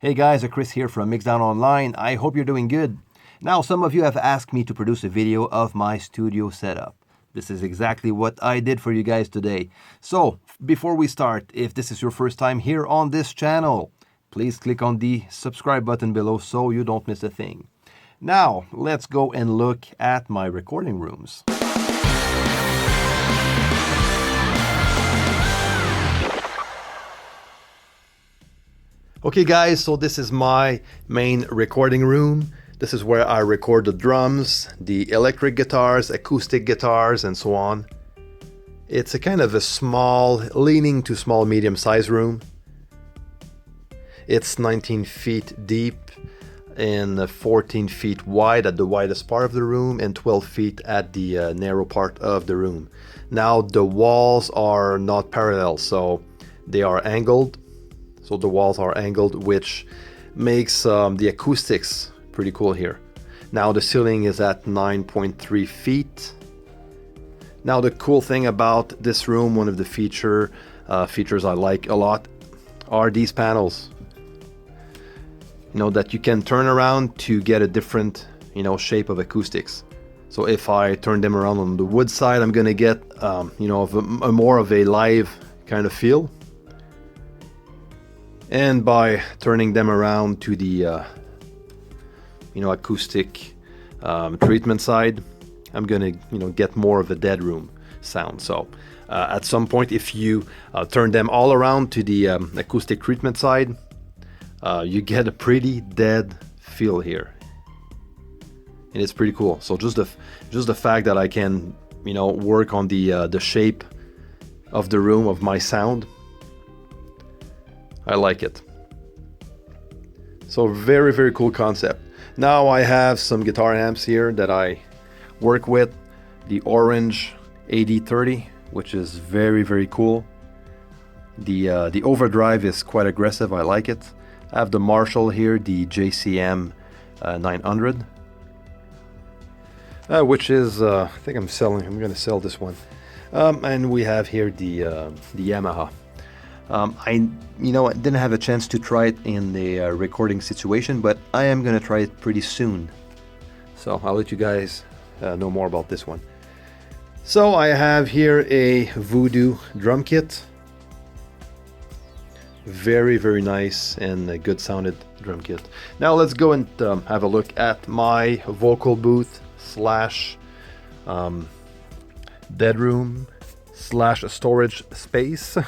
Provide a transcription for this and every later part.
Hey guys, Chris here from Mixdown.online. I hope you're doing good. Now, some of you have asked me to produce a video of my studio setup. This is exactly what I did for you guys today. So, before we start, if this is your first time here on this channel, please click on the subscribe button below so you don't miss a thing. Now, let's go and look at my recording rooms. Okay guys, so this is my main recording room. This is where I record the drums, the electric guitars, acoustic guitars, and so on. It's a kind of a small, leaning to small medium size room. It's 19 feet deep and 14 feet wide at the widest part of the room and 12 feet at the narrow part of the room. Now the walls are not parallel, so they are angled. So the walls are angled, which makes the acoustics pretty cool here. Now the ceiling is at 9.3 feet. Now the cool thing about this room, one of the features I like a lot, are these panels. You know, that you can turn around to get a different, shape of acoustics. So if I turn them around on the wood side, I'm gonna get, more of a live kind of feel. And by turning them around to the, acoustic treatment side, I'm gonna, get more of a dead room sound. So at some point, if you turn them all around to the acoustic treatment side, you get a pretty dead feel here, and it's pretty cool. So just the fact that I can, work on the shape of the room of my sound. I like it. So very, very cool concept. Now I have some guitar amps here that I work with. The orange AD30, which is very, very cool. The overdrive is quite aggressive. I like it. I have the Marshall here, the JCM 900, which is I think I'm going to sell this one. And we have here the Yamaha. I didn't have a chance to try it in the recording situation, but I am going to try it pretty soon. So I'll let you guys know more about this one. So I have here a Voodoo drum kit. Very, very nice and a good sounded drum kit. Now let's go and have a look at my vocal booth slash dead room slash storage space.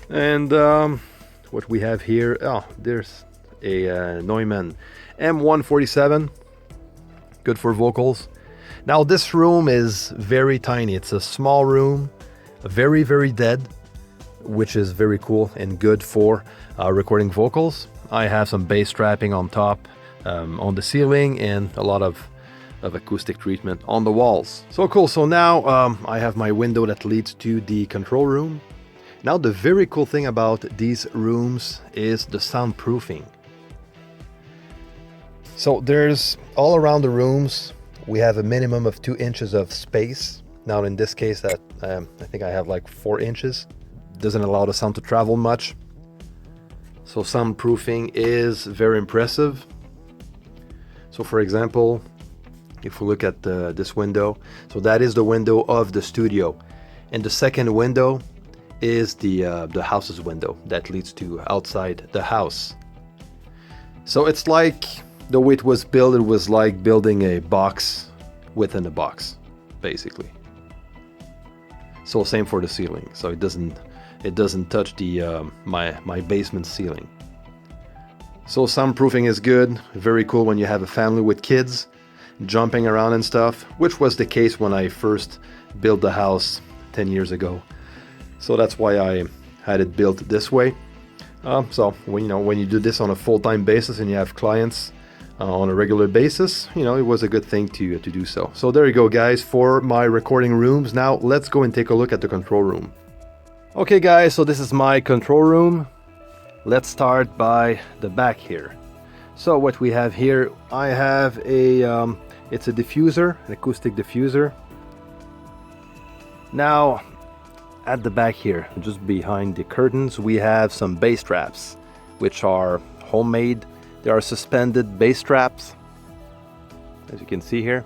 And what we have here, there's a Neumann M147, good for vocals. Now this room is very tiny. It's a small room, very, very dead, which is very cool and good for recording vocals. I have some bass strapping on top, on the ceiling, and a lot of acoustic treatment on the walls. So cool. So now I have my window that leads to the control room. Now the very cool thing about these rooms is the soundproofing. So there's all around the rooms, we have a minimum of 2 inches of space. Now in this case, that I think I have like 4 inches. Doesn't allow the sound to travel much. So soundproofing is very impressive. So for example, if we look at this window, so that is the window of the studio, and the second window is the house's window that leads to outside the house. So it's like the way it was built, it was like building a box within a box, basically. So same for the ceiling. So it doesn't touch the my basement ceiling. So soundproofing is good, very cool when you have a family with kids jumping around and stuff, which was the case when I first built the house 10 years ago. So that's why I had it built this way. So when you do this on a full-time basis and you have clients on a regular basis, it was a good thing to do so. So there you go, guys, for my recording rooms. Now let's go and take a look at the control room. Okay, guys, so this is my control room. Let's start by the back here. So what we have here, I have it's a diffuser, an acoustic diffuser. Now, at the back here, just behind the curtains, we have some bass traps. which are homemade. They are suspended bass straps, as you can see here.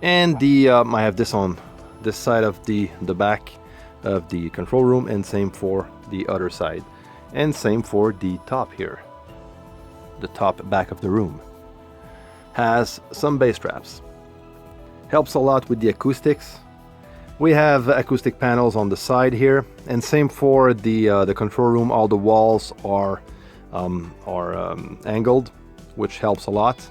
And I have this on this side of the back of the control room, and same for the other side, and same for the top here. The top back of the room has some bass straps. Helps a lot with the acoustics. We have acoustic panels on the side here, and same for the control room. All the walls are angled, which helps a lot.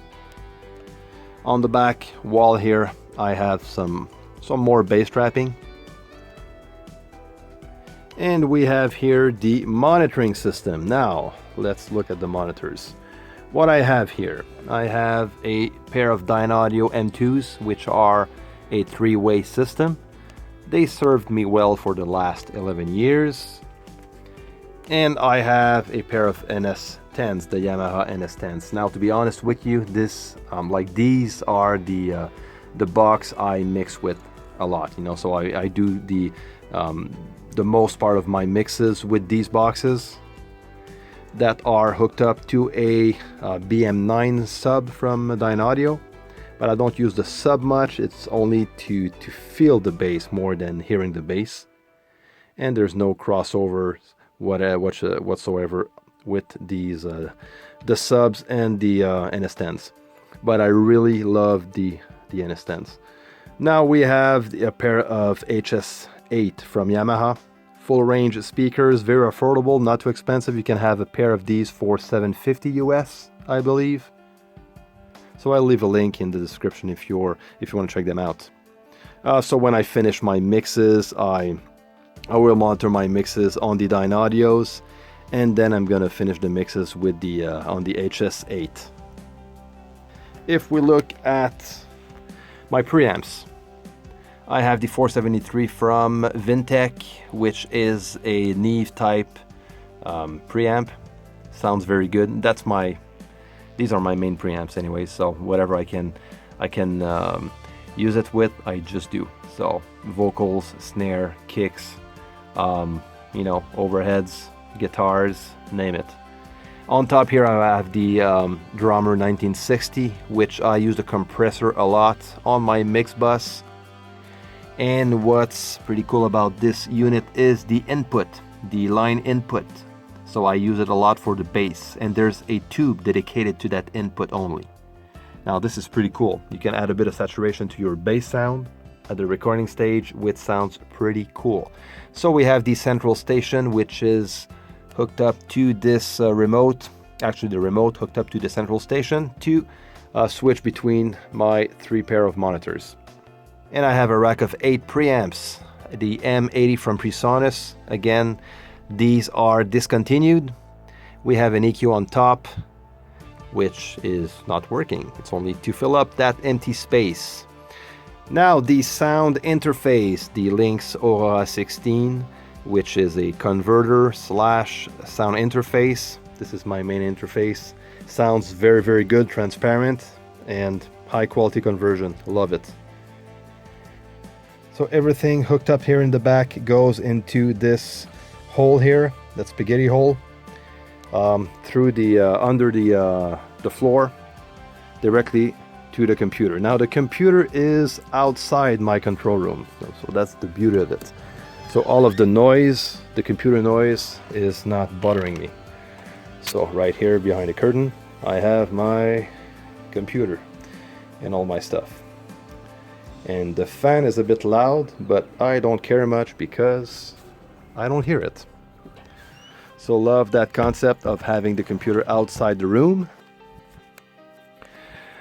On the back wall here, I have some more bass trapping. And we have here the monitoring system. Now, let's look at the monitors. What I have here, I have a pair of Dynaudio M2s, which are a 3-way system. They served me well for the last 11 years. And I have a pair of NS10s, the Yamaha NS10s. Now, to be honest with you, these are the box I mix with a lot, you know. So I do the most part of my mixes with these boxes that are hooked up to a BM9 sub from Dynaudio. But I don't use the sub much. It's only to feel the bass more than hearing the bass. And there's no crossover whatsoever with these the subs and the NS10s. But I really love the NS10s. Now we have a pair of HS8 from Yamaha. Full range speakers, very affordable, not too expensive. You can have a pair of these for $750 US, I believe. So I'll leave a link in the description if you want to check them out. So when I finish my mixes, I will monitor my mixes on the Dynaudios, and then I'm gonna finish the mixes with the on the HS8. If we look at my preamps, I have the 473 from Vintech, which is a Neve type preamp. Sounds very good. These are my main preamps anyway, so whatever I can use it with, I just do. So vocals, snare, kicks, you know, overheads, guitars, name it. On top here I have the Drummer 1960, which I use the compressor a lot on my mix bus. And what's pretty cool about this unit is the input, the line input. So I use it a lot for the bass, and there's a tube dedicated to that input only. Now this is pretty cool. You can add a bit of saturation to your bass sound at the recording stage, which sounds pretty cool. So we have the central station, which is hooked up to this remote. Actually, the remote hooked up to the central station to switch between my 3 pair of monitors. And I have a rack of 8 preamps. The M80 from PreSonus. Again, these are discontinued. We have an EQ on top, which is not working. It's only to fill up that empty space. Now the sound interface, the Lynx Aura 16, which is a converter / sound interface. This is my main interface. Sounds very, very good, transparent, and high quality conversion. Love it. So everything hooked up here in the back goes into this hole here, that spaghetti hole, through the under the floor, directly to the computer. Now the computer is outside my control room, so that's the beauty of it. So all of the noise, the computer noise, is not bothering me. So right here behind the curtain, I have my computer and all my stuff. And the fan is a bit loud, but I don't care much because I don't hear it. So love that concept of having the computer outside the room.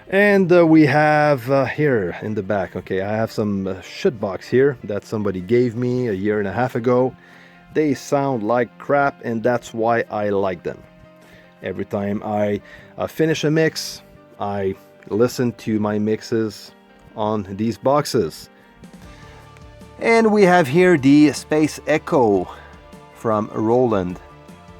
And we have here in the back, okay, I have some shit box here that somebody gave me a year and a half ago. They sound like crap, and that's why I like them. Every time I finish a mix, I listen to my mixes on these boxes. And we have here the Space Echo from Roland.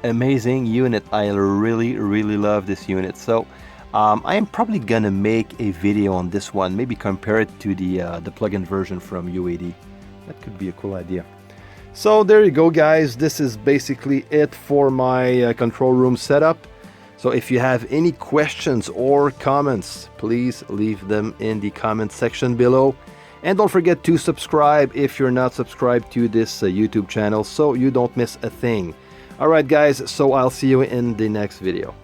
Amazing unit. I really love this unit. So I am probably gonna make a video on this one, maybe compare it to the plug-in version from UAD. That could be a cool idea. So there you go, guys. This is basically it for my control room setup. So if you have any questions or comments, please leave them in the comment section below. And don't forget to subscribe if you're not subscribed to this YouTube channel so you don't miss a thing. Alright guys, so I'll see you in the next video.